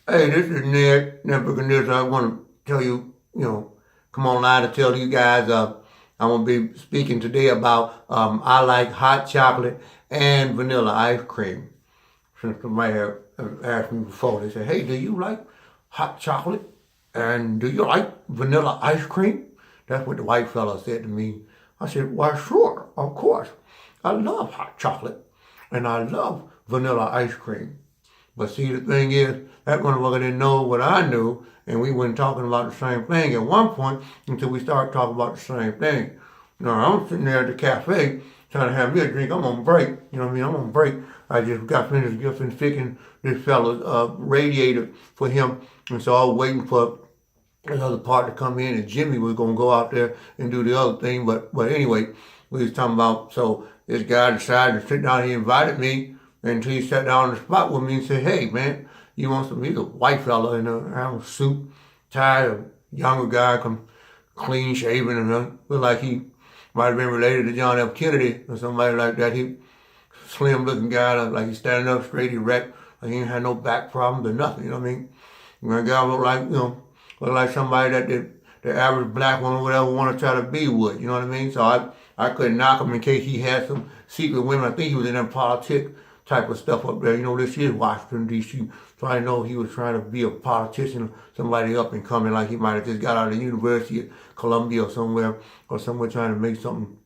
Hey, this is Ned Nebuchadnezzar. I want to tell you, come online to tell you guys. I'm gonna be speaking today about I like hot chocolate and vanilla ice cream. Since somebody have asked me before, they said, "Hey, do you like hot chocolate and do you like vanilla ice cream?" That's what the white fella said to me. I said, "Why, sure, of course. I love hot chocolate and I love vanilla ice cream." But see, the thing is, that motherfucker didn't know what I knew, and we weren't talking about the same thing at one point until we started talking about the same thing. I'm sitting there at the cafe trying to have me a drink. I'm on break. You know what I mean? I'm on break. I just got finished fixing this fella's radiator for him, and so I was waiting for another part to come in, and Jimmy was gonna go out there and do the other thing. But anyway, we was talking about, so this guy decided to sit down. He invited me, and he sat down on the spot with me and said, "Hey man, you want some?" He's a white fella in a suit, tie, a younger guy, come clean shaven, and looked like he might have been related to John F. Kennedy or somebody like that. He slim looking guy, like he's standing up straight, erect, like he ain't had no back problems or nothing. You know what I mean? That guy looked like look like somebody that the average black one or whatever want to try to be with. You know what I mean? So I couldn't knock him in case he had some secret women. I think he was in that politics type of stuff up there. This is Washington, D.C. So I know he was trying to be a politician, somebody up and coming, like he might have just got out of the University of Columbia or somewhere trying to make something.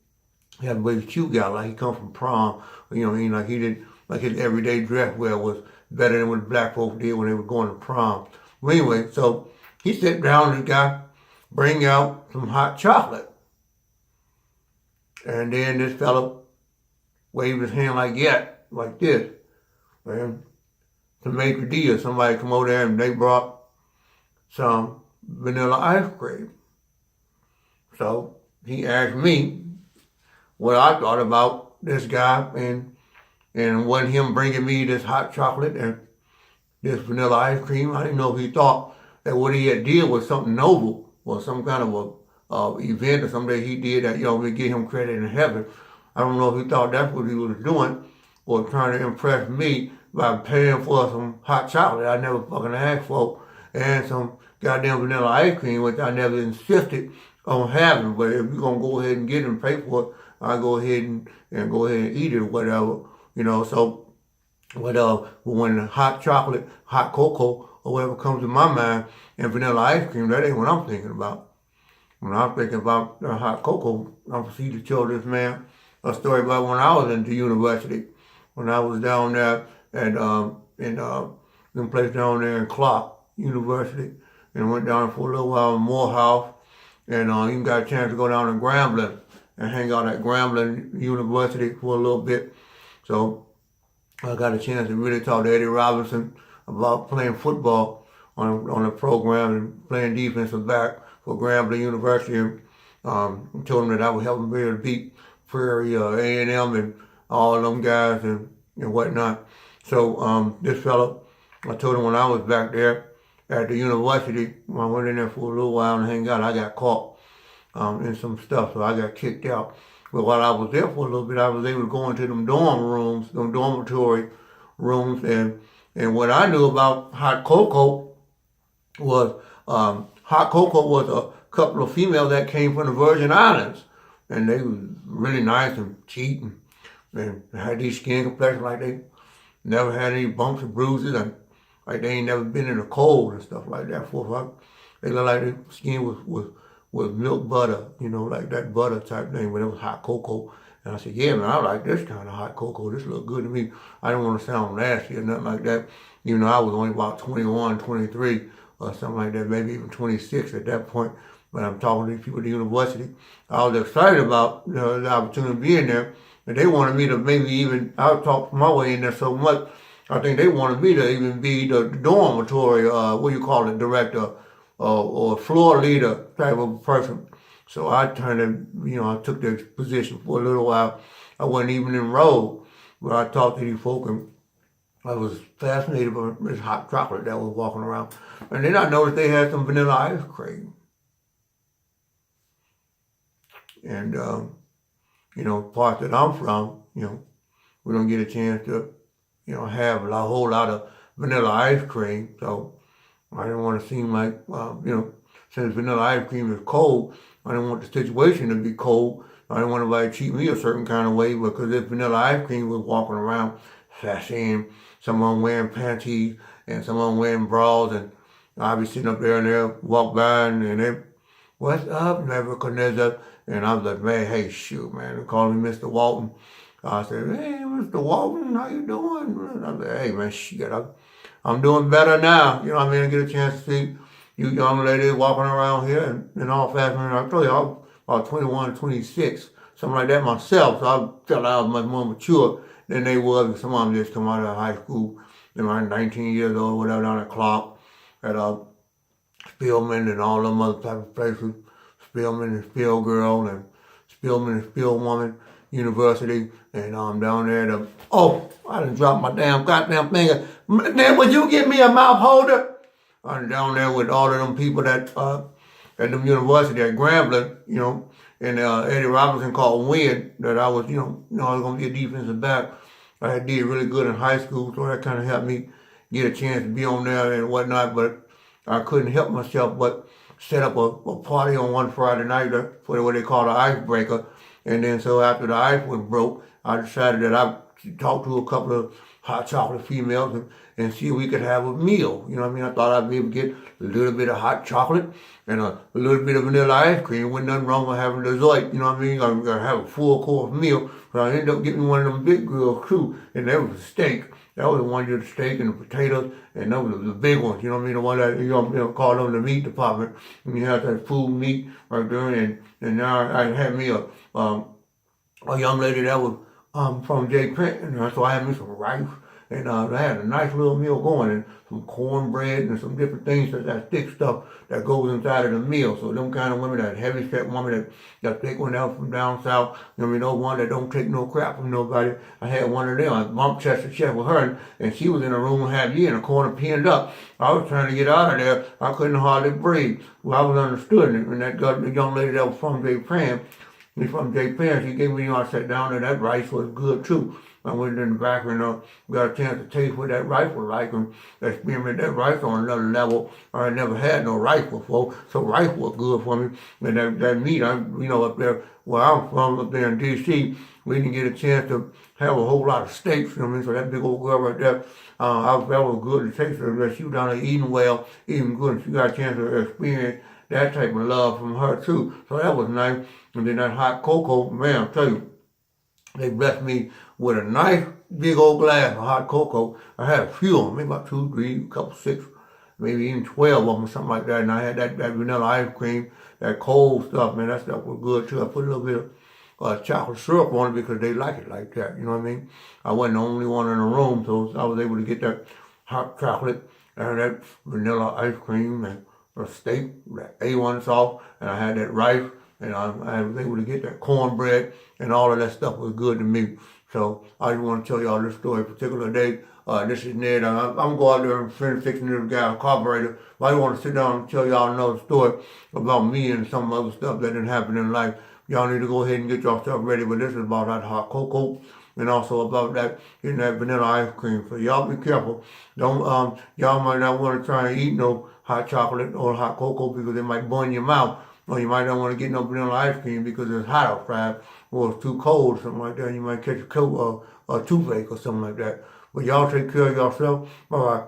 He had a very cute guy, like he come from prom. Like he did, like his everyday dress wear was better than what black folks did when they were going to prom. Well, anyway, so he sat down, this guy bring out some hot chocolate. And then this fella waved his hand like this. And to make a deal, somebody come over there and they brought some vanilla ice cream. So he asked me what I thought about this guy and when him bringing me this hot chocolate and this vanilla ice cream. I didn't know if he thought that what he had did was something noble or some kind of a event or something that he did that, we get him credit in heaven. I don't know if he thought that's what he was doing or trying to impress me by paying for some hot chocolate I never fucking asked for and some goddamn vanilla ice cream, which I never insisted on having. But if you're going to go ahead and get it and pay for it, I'll go ahead and go ahead and eat it or whatever, so when the hot chocolate, hot cocoa, or whatever comes to my mind, and vanilla ice cream, that ain't what I'm thinking about. When I'm thinking about hot cocoa, I'm proceeding to tell this man a story about when I was in the university, when I was down there at some place down there in Clark University, and went down for a little while in Morehouse, and even got a chance to go down to Grambling and hang out at Grambling University for a little bit. So I got a chance to really talk to Eddie Robinson about playing football on the program and playing defensive back for Grambling University. And told him that I would help him be able to beat Prairie, A&M, and all of them guys and whatnot. So this fellow, I told him when I was back there at the university, when I went in there for a little while and hang out, I got caught in some stuff, so I got kicked out. But while I was there for a little bit, I was able to go into them dorm rooms, them dormitory rooms, and what I knew about hot cocoa was a couple of females that came from the Virgin Islands, and they was really nice and cheap and had these skin complexion like they never had any bumps or bruises and like they ain't never been in the cold and stuff like that. They looked like their skin was milk butter, like that butter type thing, but it was hot cocoa. And I said, yeah, man, I like this kind of hot cocoa. This look good to me. I didn't want to sound nasty or nothing like that. I was only about 21, 23 or something like that, maybe even 26 at that point. But I'm talking to these people at the university. I was excited about the opportunity of being there. And they wanted me to maybe even, I was talking my way in there so much, I think they wanted me to even be the dormitory, director or floor leader type of person. So I turned in, I took the position for a little while. I wasn't even enrolled, but I talked to these folk and I was fascinated by this hot chocolate that was walking around. And then I noticed they had some vanilla ice cream. And, part that I'm from, we don't get a chance to, have a whole lot of vanilla ice cream. So I didn't want to seem like, since vanilla ice cream is cold, I didn't want the situation to be cold. I didn't want anybody to treat me a certain kind of way because if vanilla ice cream was walking around saying someone wearing panties and someone wearing bras and I'd be sitting up there and they'll walk by and they, what's up, Nebuchadnezzar? And I was like, man, hey, shoot, man. They called me Mr. Walton. I said, hey, Mr. Walton, how you doing? I said, hey, man, shit, I'm doing better now. You know what I mean? I get a chance to see you young ladies walking around here and all fashion. I told you, I was about 21, 26, something like that myself. So I felt I was much more mature than they was. Some of them just come out of high school. They were 19 years old, whatever, down at Clark, at Spillman and all them other type of places. Spillman and Spill Girl and Spillman and Spill Woman University. And down there, I done dropped my damn goddamn finger. Then would you give me a mouth holder? I'm down there with all of them people that at the university at Grambling, and Eddie Robinson called Win that I was, I was gonna be a defensive back. I had did really good in high school, so that kind of helped me get a chance to be on there and whatnot. But I couldn't help myself but set up a party on one Friday night for what they call the icebreaker. And then so after the ice was broke, I decided that I talked to a couple of hot chocolate females and see if we could have a meal. You know what I mean? I thought I'd be able to get a little bit of hot chocolate and a little bit of vanilla ice cream. Wasn't nothing wrong with having dessert. You know what I mean? I'm going to have a full course meal. But I ended up getting one of them big grills too. And that was a steak. That was the one with the steak and the potatoes. And those were the big ones. You know what I mean? The one that, call them the meat department. And you have that food meat right there. And now I had me a young lady that was from J. Print. And so I had me some rice. And I had a nice little meal going and some cornbread and some different things, that thick stuff that goes inside of the meal. So them kind of women, that heavy set woman that thick one out from down south, those one that don't take no crap from nobody. I had one of them. I bumped chest to chest with her and she was in a room half year in a corner pinned up. I was trying to get out of there. I couldn't hardly breathe. Well, I was understood. And that the young lady that was from J. Pan, from J. Pan, she gave me, I sat down and that rice was good too. I went in the back and got a chance to taste what that rice was like and experiment that rice on another level. I never had no rice before, so rice was good for me. And that meat, up there where I'm from, up there in D.C., we didn't get a chance to have a whole lot of steaks, so that big old girl right there, that was good to taste her. She was down there eating well, eating good, and she got a chance to experience that type of love from her too. So that was nice. And then that hot cocoa, man, I'll tell you, they blessed me with a nice big old glass of hot cocoa. I had a few of them, maybe about 2, 3, a couple, 6, maybe even 12 of them or something like that. And I had that vanilla ice cream, that cold stuff, man, that stuff was good too. I put a little bit of chocolate syrup on it because they like it like that, you know what I mean? I wasn't the only one in the room, so I was able to get that hot chocolate and that vanilla ice cream and a steak, that A1 sauce, and I had that rice. And I was able to get that cornbread, and all of that stuff was good to me. So I just want to tell y'all this story, particular day. This is Ned. I'm going to go out there and finish fixing this guy a carburetor. But I want to sit down and tell y'all another story about me and some other stuff that didn't happen in life. Y'all need to go ahead and get your stuff ready. But this is about that hot cocoa and also about that getting that vanilla ice cream. So y'all be careful. Don't y'all might not want to try and eat no hot chocolate or hot cocoa because it might burn your mouth. Or you might not want to get no vanilla ice cream because it's hot outside or it's too cold or something like that. You might catch a toothache or something like that. But y'all take care of yourself. Bye-bye.